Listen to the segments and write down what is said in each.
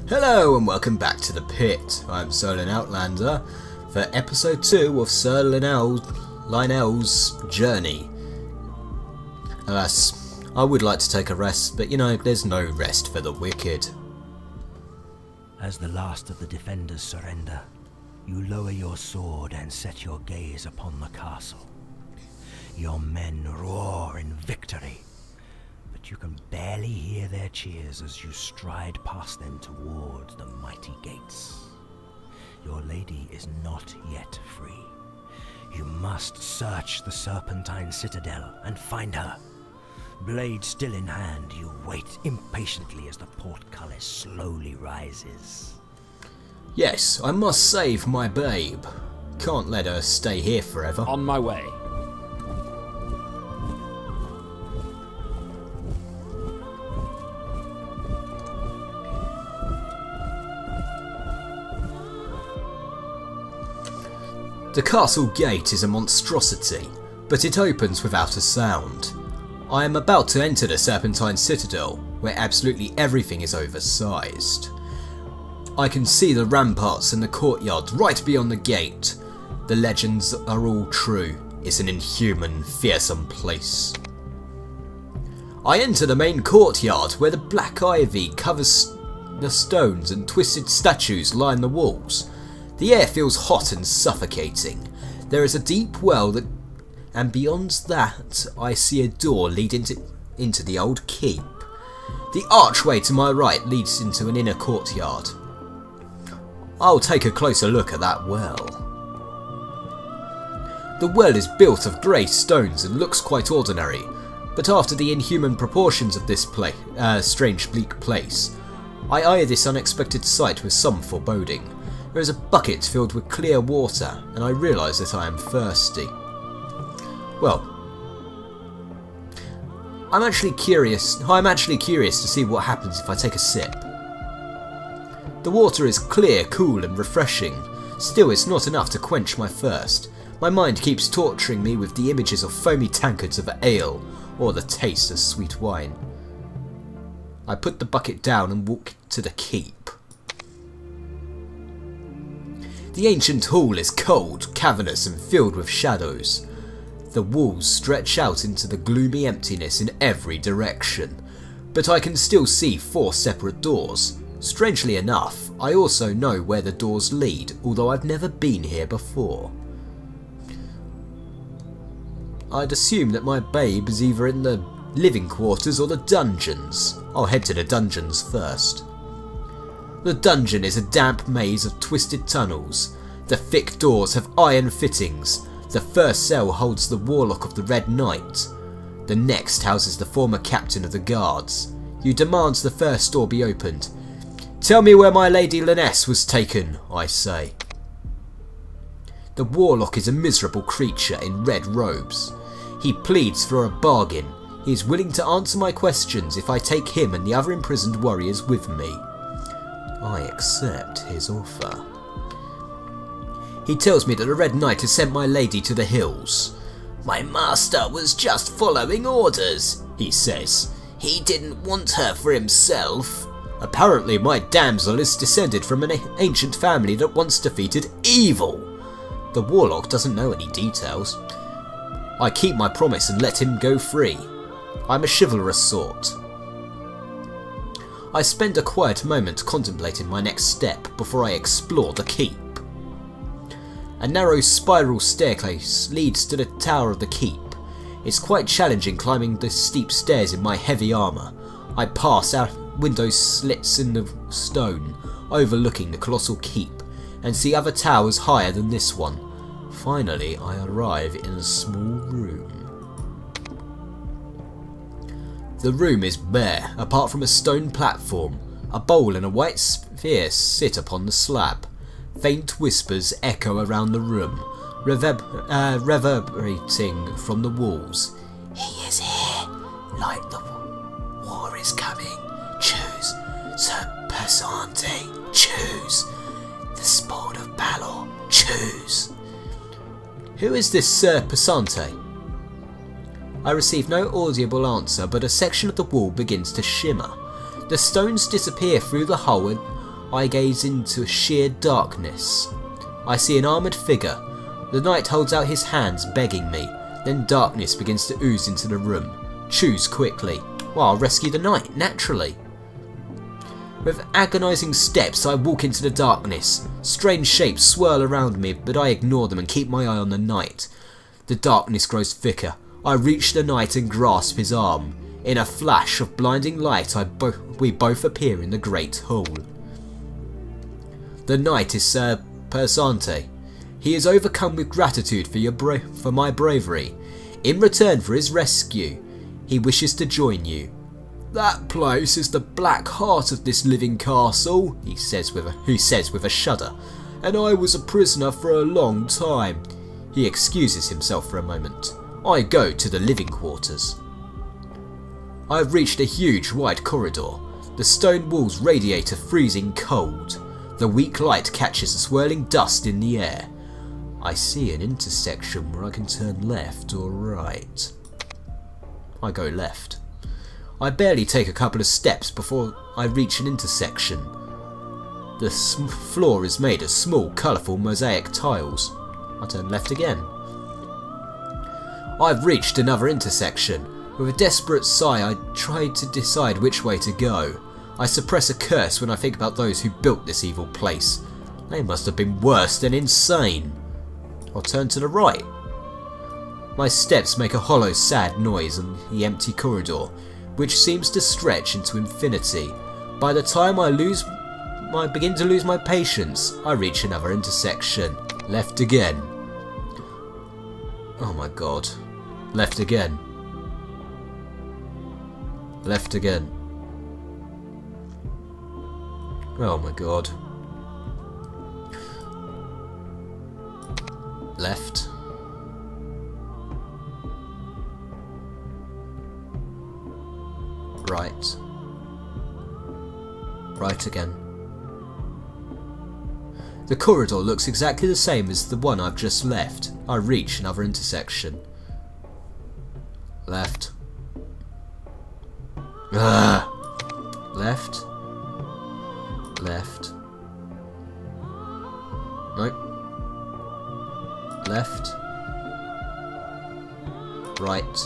Hello and welcome back to the pit. I'm Solin Outlander for episode 2 of Sir Lionel's journey. Alas, I would like to take a rest, but you know, there's no rest for the wicked. As the last of the defenders surrender, you lower your sword and set your gaze upon the castle. Your men roar in victory, but you can barely hear their cheers as you stride past them toward the mighty gates. Your lady is not yet free. You must search the Serpentine Citadel and find her. Blade still in hand, you wait impatiently as the portcullis slowly rises. Yes, I must save my babe. Can't let her stay here forever. On my way. The castle gate is a monstrosity, but it opens without a sound. I am about to enter the Serpentine Citadel, where absolutely everything is oversized. I can see the ramparts and the courtyard right beyond the gate. The legends are all true. It's an inhuman, fearsome place. I enter the main courtyard, where the black ivy covers the stones and twisted statues line the walls. The air feels hot and suffocating. There is a deep well and beyond that I see a door lead into the old keep. The archway to my right leads into an inner courtyard. I'll take a closer look at that well. The well is built of grey stones and looks quite ordinary, but after the inhuman proportions of this strange bleak place, I eye this unexpected sight with some foreboding. There is a bucket filled with clear water, and I realise that I am thirsty. Well, I'm actually curious to see what happens if I take a sip. The water is clear, cool and refreshing. Still, it's not enough to quench my thirst. My mind keeps torturing me with the images of foamy tankards of ale, or the taste of sweet wine. I put the bucket down and walk to the keep. The ancient hall is cold, cavernous and filled with shadows. The walls stretch out into the gloomy emptiness in every direction, but I can still see 4 separate doors. Strangely enough, I also know where the doors lead, although I've never been here before. I'd assume that my babe is either in the living quarters or the dungeons. I'll head to the dungeons first. The dungeon is a damp maze of twisted tunnels. The thick doors have iron fittings. The first cell holds the warlock of the Red Knight. The next houses the former captain of the guards. You demand the first door be opened. "Tell me where my lady Lionel was taken," I say. The warlock is a miserable creature in red robes. He pleads for a bargain. He is willing to answer my questions if I take him and the other imprisoned warriors with me. I accept his offer. He tells me that the Red Knight has sent my lady to the hills. "My master was just following orders," he says. "He didn't want her for himself. Apparently my damsel is descended from an ancient family that once defeated evil." The warlock doesn't know any details. I keep my promise and let him go free. I'm a chivalrous sort. I spend a quiet moment contemplating my next step before I explore the keep. A narrow spiral staircase leads to the tower of the keep. It's quite challenging climbing the steep stairs in my heavy armour. I pass out window slits in the stone, overlooking the colossal keep, and see other towers higher than this one. Finally, I arrive in a small room. The room is bare, apart from a stone platform. A bowl and a white sphere sit upon the slab. Faint whispers echo around the room, reverberating from the walls. "He is here, like the war is coming. Choose, Sir Persante, choose. The sport of battle, choose." Who is this Sir Persante? I receive no audible answer, but a section of the wall begins to shimmer. The stones disappear through the hole and I gaze into sheer darkness. I see an armoured figure. The knight holds out his hands, begging me. Then darkness begins to ooze into the room. Choose quickly. Well, I'll rescue the knight, naturally. With agonising steps, I walk into the darkness. Strange shapes swirl around me, but I ignore them and keep my eye on the knight. The darkness grows thicker. I reach the knight and grasp his arm. In a flash of blinding light, we both appear in the great hall. The knight is Sir Persante. He is overcome with gratitude for my bravery. In return for his rescue, he wishes to join you. That place is the black heart of this living castle, he says with a shudder, and I was a prisoner for a long time. He excuses himself for a moment. I go to the living quarters. I have reached a huge wide corridor. The stone walls radiate a freezing cold. The weak light catches the swirling dust in the air. I see an intersection where I can turn left or right. I go left. I barely take a couple of steps before I reach an intersection. The floor is made of small, colourful mosaic tiles. I turn left again. I've reached another intersection. With a desperate sigh, I try to decide which way to go. I suppress a curse when I think about those who built this evil place. They must have been worse than insane. I'll turn to the right. My steps make a hollow, sad noise on the empty corridor, which seems to stretch into infinity. By the time I begin to lose my patience, I reach another intersection. Left again. Oh my god. Left again. Left again. Oh my god. Left. Right. Right again. The corridor looks exactly the same as the one I've just left. I reach another intersection. Left. Left. Left. Nope. Left. Right.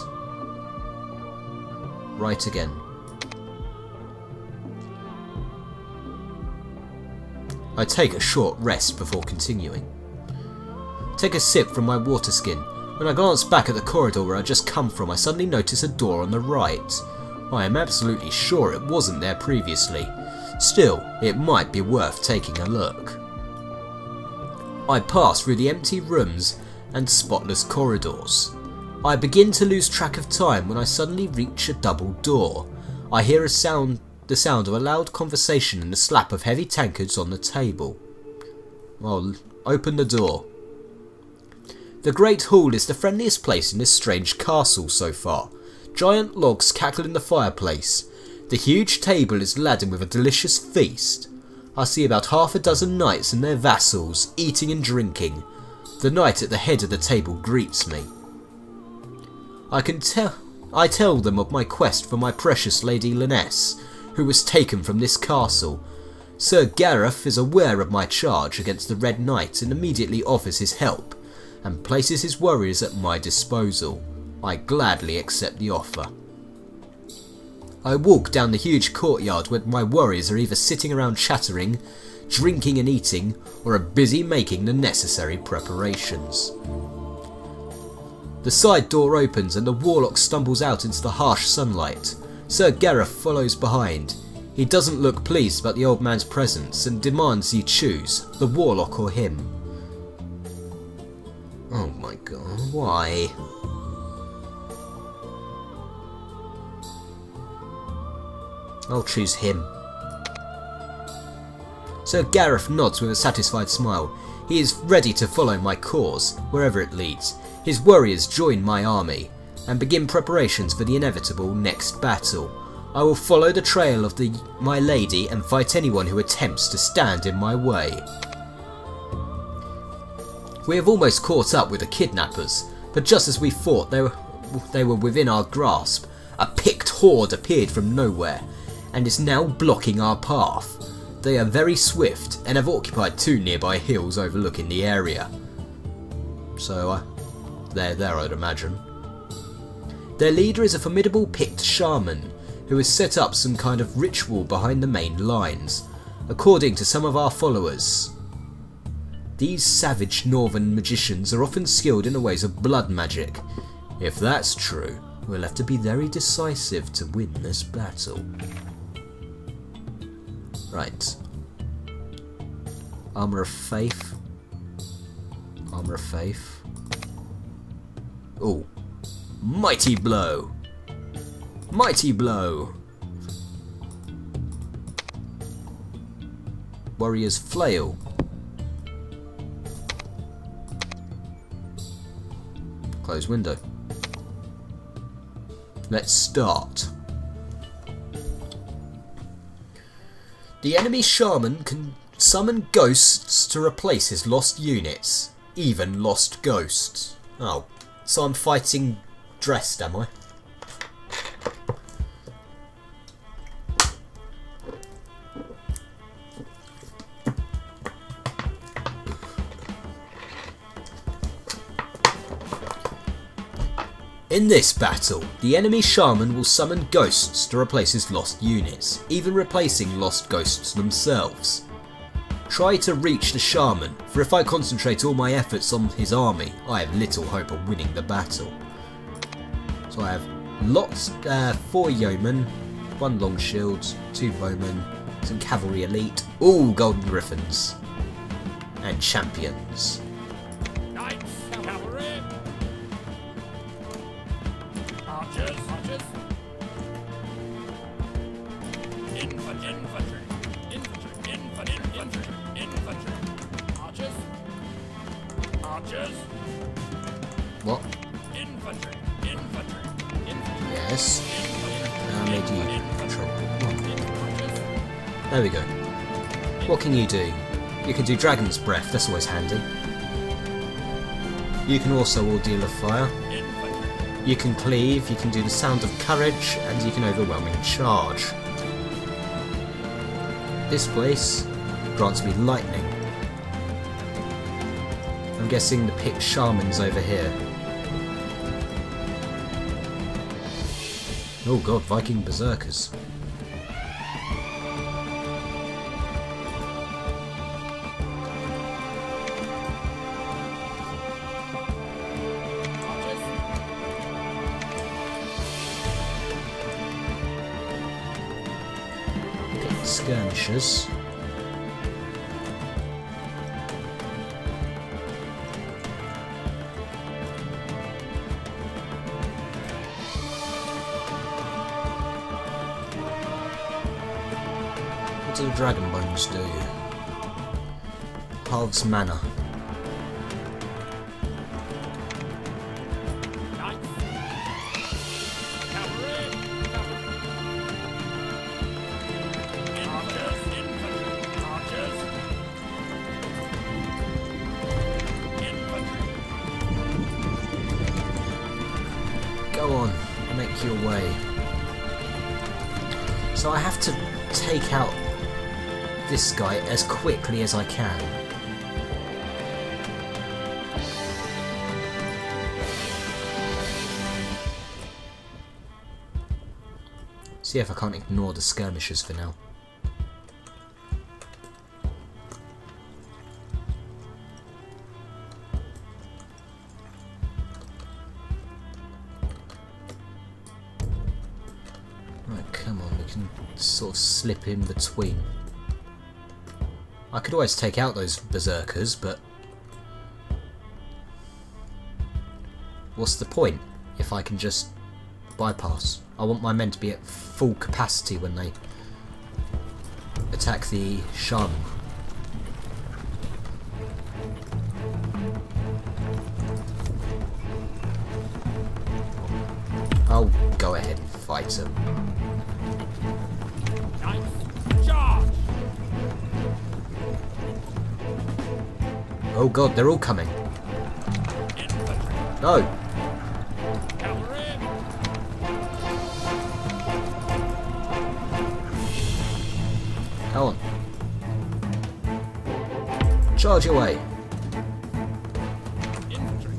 Right again. I take a short rest before continuing. Take a sip from my water skin. When I glance back at the corridor where I just come from, I suddenly notice a door on the right. I am absolutely sure it wasn't there previously. Still, it might be worth taking a look. I pass through the empty rooms and spotless corridors. I begin to lose track of time when I suddenly reach a double door. I hear the sound of a loud conversation and the slap of heavy tankards on the table. I'll open the door. The Great Hall is the friendliest place in this strange castle so far. Giant logs cackle in the fireplace. The huge table is laden with a delicious feast. I see about half a dozen knights and their vassals eating and drinking. The knight at the head of the table greets me. I tell them of my quest for my precious Lady Lionel, who was taken from this castle. Sir Gareth is aware of my charge against the Red Knight and immediately offers his help, and places his warriors at my disposal. I gladly accept the offer. I walk down the huge courtyard where my warriors are either sitting around chattering, drinking and eating, or are busy making the necessary preparations. The side door opens and the warlock stumbles out into the harsh sunlight. Sir Gareth follows behind. He doesn't look pleased about the old man's presence and demands he choose, the warlock or him. Oh my god, why? I'll choose him. Sir Gareth nods with a satisfied smile. He is ready to follow my cause, wherever it leads. His warriors join my army and begin preparations for the inevitable next battle. I will follow the trail of my lady and fight anyone who attempts to stand in my way. We have almost caught up with the kidnappers, but just as we thought they were within our grasp, a picked horde appeared from nowhere and is now blocking our path. They are very swift and have occupied 2 nearby hills overlooking the area. So, they're there, I'd imagine. Their leader is a formidable picked shaman who has set up some kind of ritual behind the main lines, according to some of our followers. These savage northern magicians are often skilled in the ways of blood magic. If that's true, we'll have to be very decisive to win this battle. Right. Armour of Faith. Armour of Faith. Ooh. Mighty Blow. Mighty Blow. Warrior's Flail. Close window. Let's start. The enemy shaman can summon ghosts to replace his lost units, even lost ghosts. Oh, so I'm fighting dressed, am I? In this battle, the enemy shaman will summon ghosts to replace his lost units, even replacing lost ghosts themselves. Try to reach the shaman, for if I concentrate all my efforts on his army, I have little hope of winning the battle. So I have 4 yeomen, 1 long shield, 2 bowmen, some cavalry elite, all golden griffins, and champions. What? Yes. How many do you control? There we go. What can you do? You can do Dragon's Breath, that's always handy. You can also Ordeal of Fire. You can Cleave, you can do the Sound of Courage, and you can Overwhelming Charge. This place grants me Lightning. I'm guessing the picked shaman's over here. Oh god, Viking berserkers. Picked skirmishers. What do the dragon bones do? Halves mana. Go on, make your way. So I have to take out this guy as quickly as I can. See if I can't ignore the skirmishers for now. Right, come on, we can sort of slip in between. I could always take out those berserkers, but what's the point if I can just bypass? I want my men to be at full capacity when they attack the shaman. I'll go ahead and fight him. Oh god, they're all coming. No! Come on. Charge away. Infantry.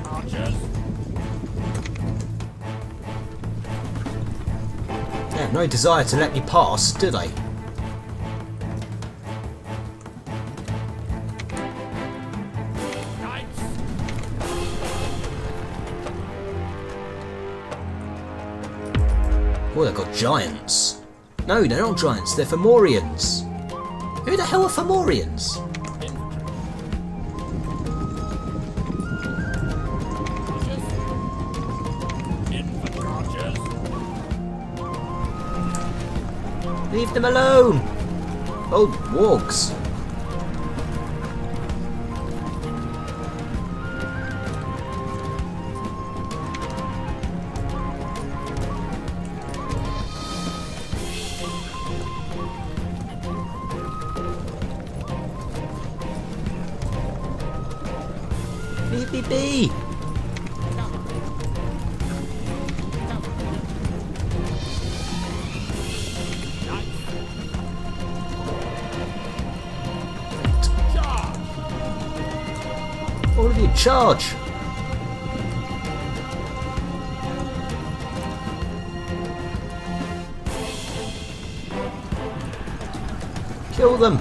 Archers. They have no desire to let me pass, do they? Knights. Oh, they've got giants. No, they're not giants, they're Fomorians. Who the hell are Fomorians? Infantry. Archers. Archers. Leave them alone! Oh, wargs. Leave me be! All of you, charge! Kill them!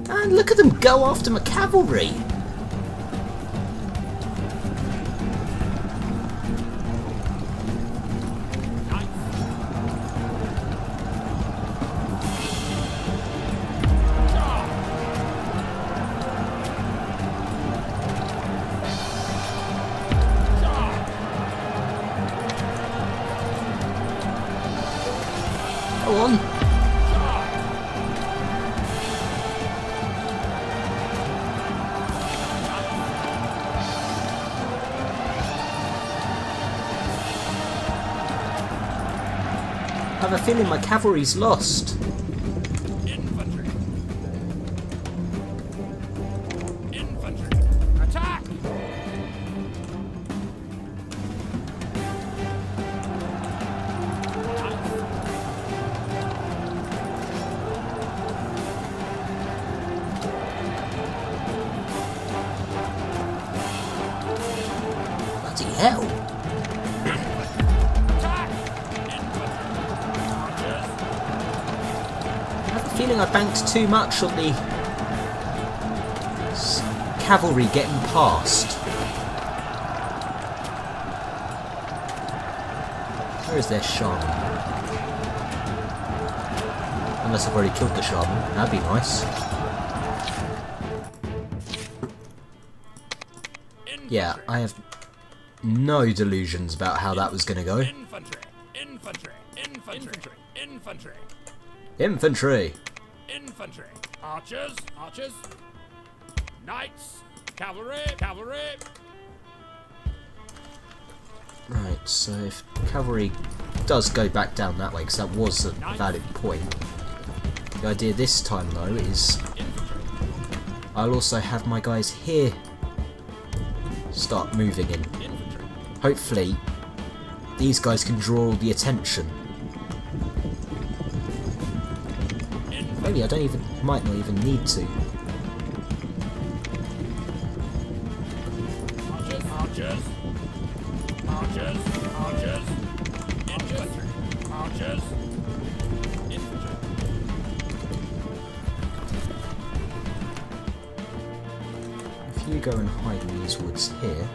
And look at them go after my cavalry! Go on! I have a feeling my cavalry's lost. Infantry. Infantry. Attack! Bloody hell! I have a feeling I banked too much on the cavalry getting past. Where is their shaman? Unless I've already killed the shaman, that'd be nice. Yeah, I have no delusions about how that was going to go. Infantry. Infantry. Infantry. Infantry. Infantry! Infantry. Archers. Archers. Knights. Cavalry. Cavalry. Right, so if cavalry does go back down that way, because that was a valid point. The idea this time though is I'll also have my guys here start moving in. Hopefully these guys can draw all the attention. Maybe I don't even, might not even need to. Archers. Archers. Archers. Archers. Infantry. Archers. Infantry. If you go and hide in these woods here.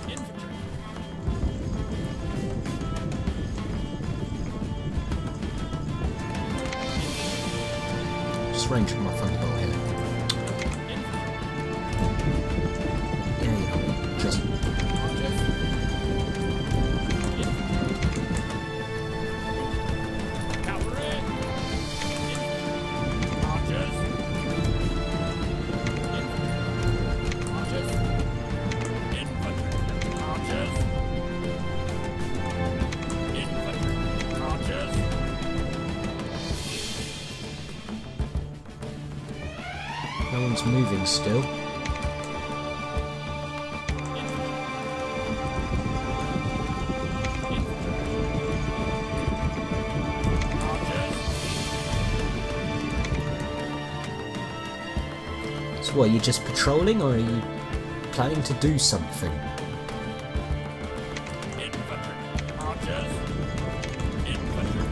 Infantry. Just range from my thunderbolt here. Yeah, you know, just Archers. Cavalry. Archers. Archers. Infantry. Archers. Infantry. Archers. No one's moving still. So what, are you just patrolling or are you planning to do something? Infantry. Archers. Infantry.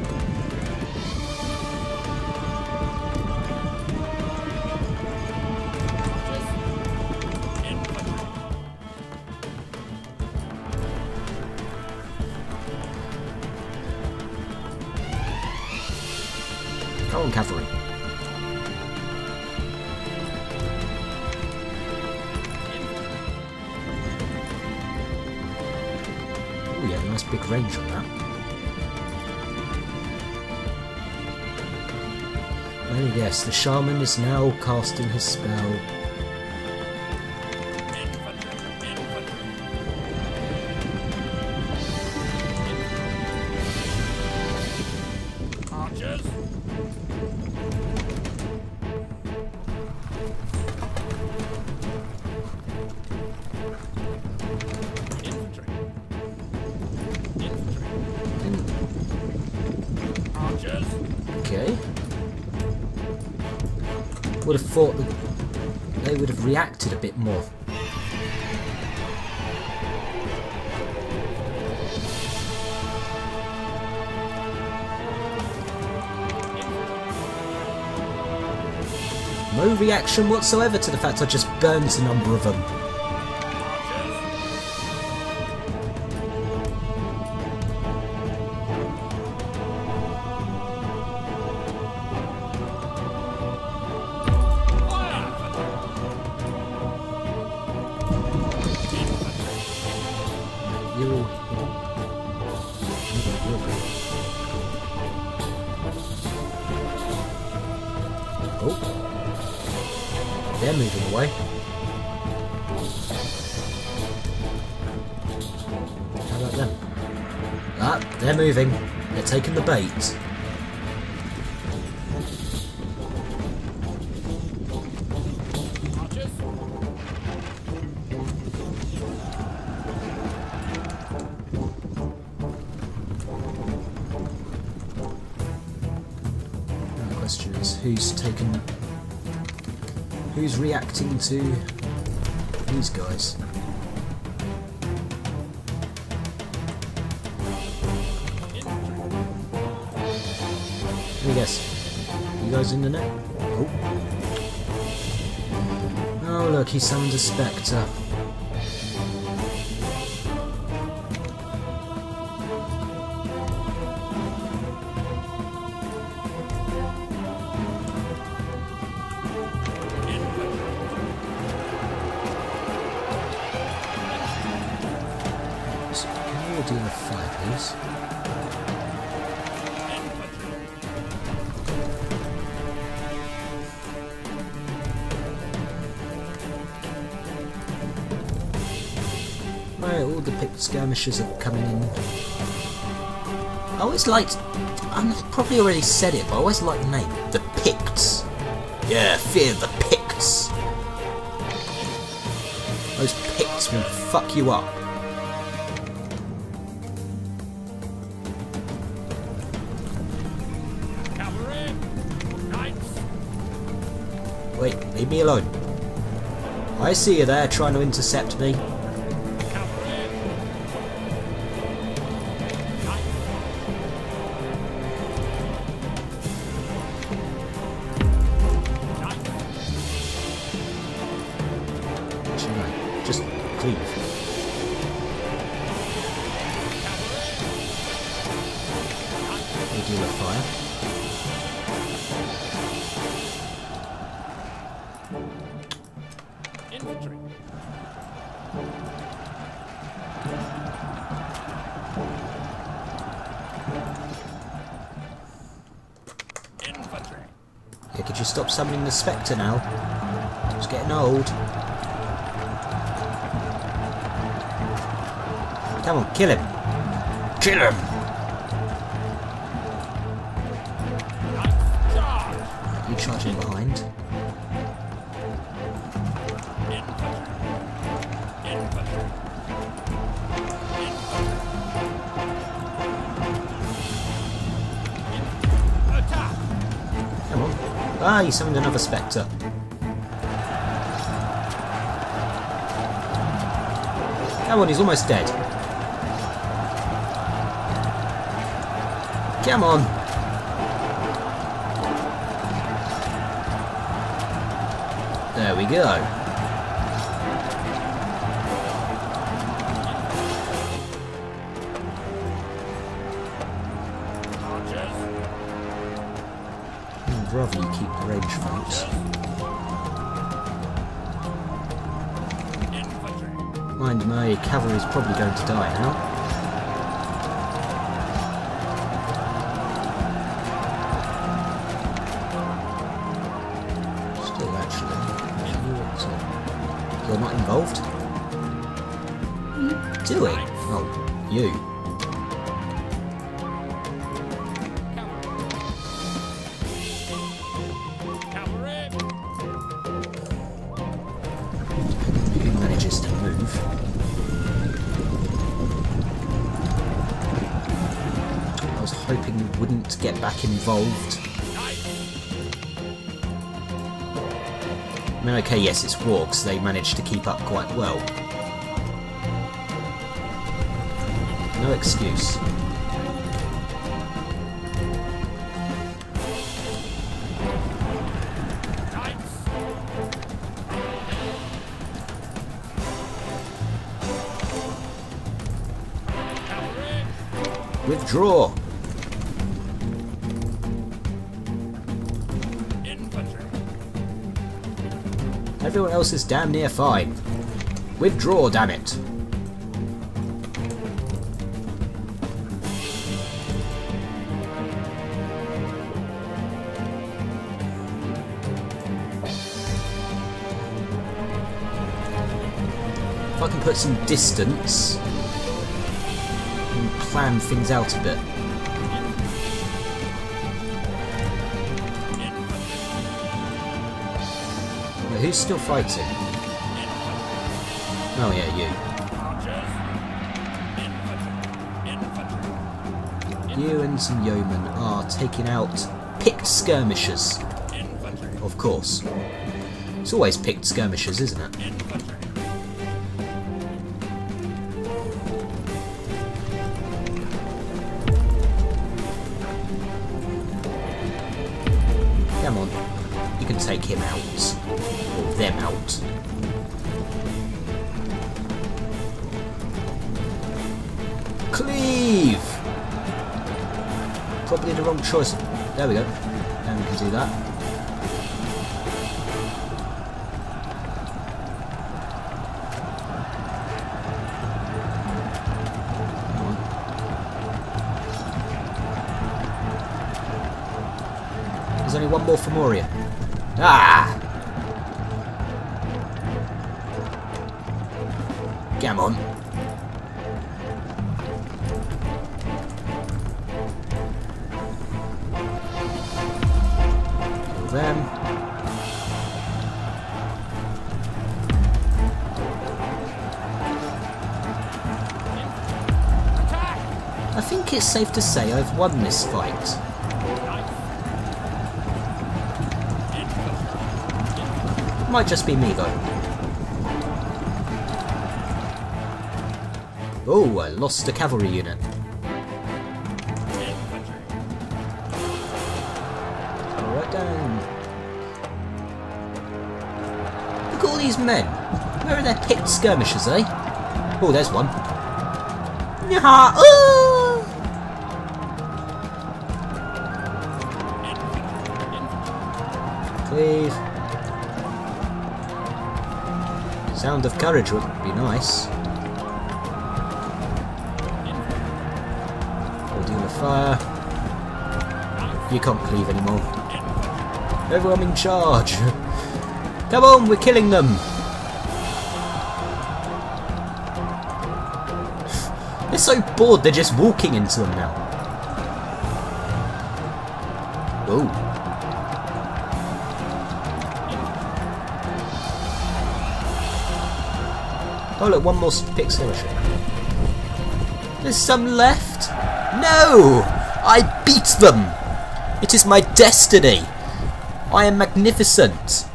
Archers. Infantry. Come on, cavalry. Oh yeah, nice big range on that. Let me guess, the shaman is now casting his spell. Archers. Infantry. Infantry. Archers. Okay. Would have thought that they would have reacted a bit more. No reaction whatsoever to the fact I just burnt a number of them. You're all here. Oh. They're moving away. How about them? Ah, they're moving. They're taking the bait. Archers. The question is, who's reacting to these guys? Let me guess. You guys in the net? Oh. Oh look, he summoned a spectre. Can you all deal with fire, please? Right, all the picked skirmishers are coming in. I always liked, I probably already said it, but I always liked the name, the Picts. Yeah, fear the Picts. Those Picts will fuck you up. Cavalry. Knights. Wait, leave me alone. I see you there trying to intercept me. Cavalry. Knights. Knights. Actually, no, just leave. We deal with fire. Infantry. Infantry. Yeah, could you stop summoning the spectre now? It's getting old. Come on, kill him. Kill him! Knights. Charge. You charging behind. Ah, he summoned another spectre. Come on, he's almost dead. Come on. There we go. I'd rather you keep the range, folks. Mind my cavalry's probably going to die now. You're not involved? What are you doing? Oh, you. Who manages to move? I was hoping you wouldn't get back involved. I mean, okay, yes, it's wargs. They managed to keep up quite well. No excuse. Withdraw. Everyone else is damn near fine. Withdraw, damn it. If I can put some distance and plan things out a bit. Who's still fighting? Oh yeah, you. You and some yeomen are taking out picked skirmishers. Of course. It's always picked skirmishers, isn't it? Come on. You can take him out. Or them out. Cleave! Probably the wrong choice. There we go. And we can do that. Come on. There's only one more for Moria. Ah! Come on. Kill them. I think it's safe to say I've won this fight. Might just be me though. Oh, I lost a cavalry unit. Right down. Look at all these men. Where are their picked skirmishers, eh? Oh, there's one. Yaha! Ooh! Cleave. Sound of courage would be nice. Ordeal of fire. You can't cleave anymore. Everyone in charge. Come on, we're killing them. They're so bored, they're just walking into them now. Whoa. Oh look, one more pick skirmisher. There's some left? No! I beat them! It is my destiny! I am magnificent.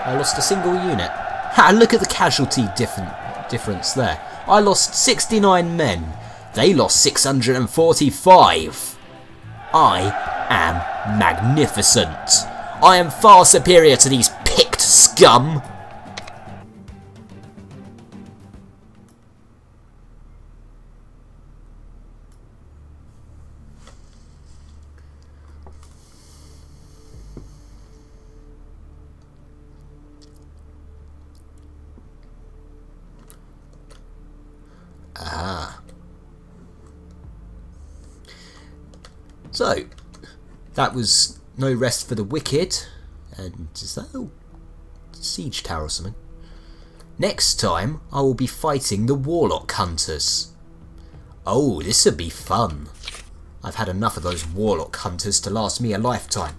I lost a single unit. Ha! Look at the casualty difference there. I lost 69 men. They lost 645. I am magnificent. I am far superior to these picked scum. So, that was no rest for the wicked, and is that a siege tower or something? Next time, I will be fighting the warlock hunters. Oh, this would be fun. I've had enough of those warlock hunters to last me a lifetime.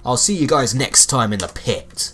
I'll see you guys next time in the pit.